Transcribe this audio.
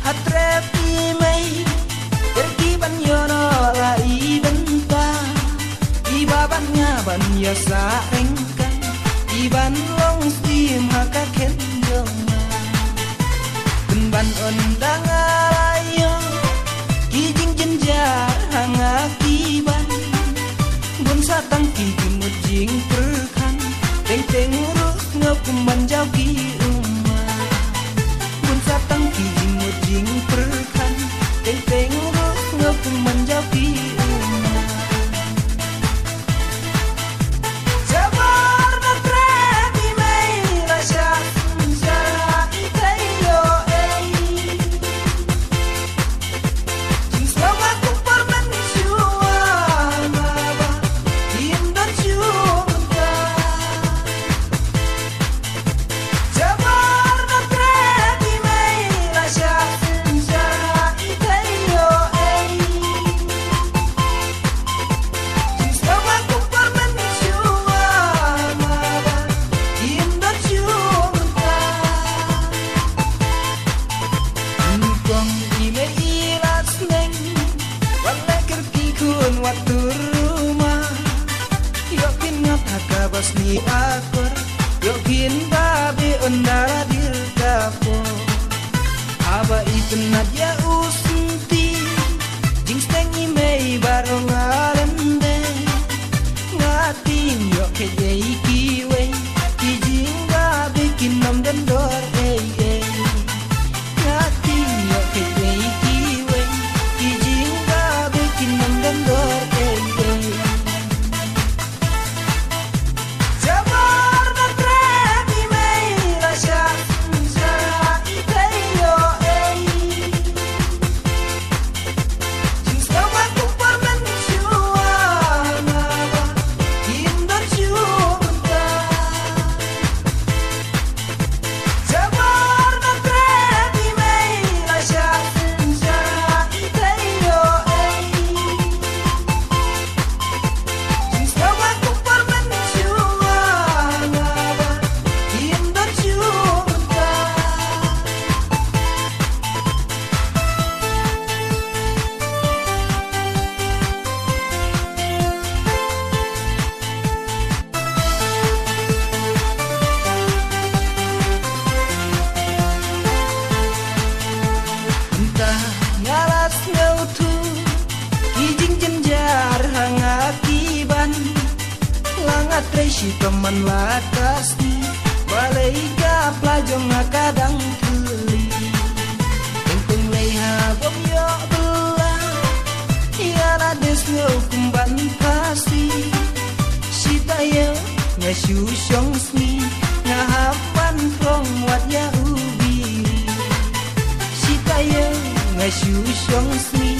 Hatrepi mai pergi banyono la ibenta ibabannya banya saengkan iban long sim haka kendong ban ondang alayo kijing jenjar hanga kiban bun satang kijing mujing perkan teng teng urus ngapumban jauh ki satang kijing mujing perkan teng teng urus ngapung menjauhi rumah jabar na trebi mai rasa senjara ikayo jing selama kupar menjua maba indan jumpa jabar na trebi waktu rumah yokin ngataka basni akor yokin babi ondara dirgapo aba itu nadia usunti jing stengi mei barong alende ngatin yoke jei kiwe kijing babi kinom dan dor ngatin yoke jei kiwe kijing babi kinom dan dor si teman latas ni Malaysia pelajong kadang keli Tenteng leha bom yo belah Iana desnya kumban pasti Si tayo nga syusyong sni Nga hapan krong wat ya ubi Si tayo nga syusyong sni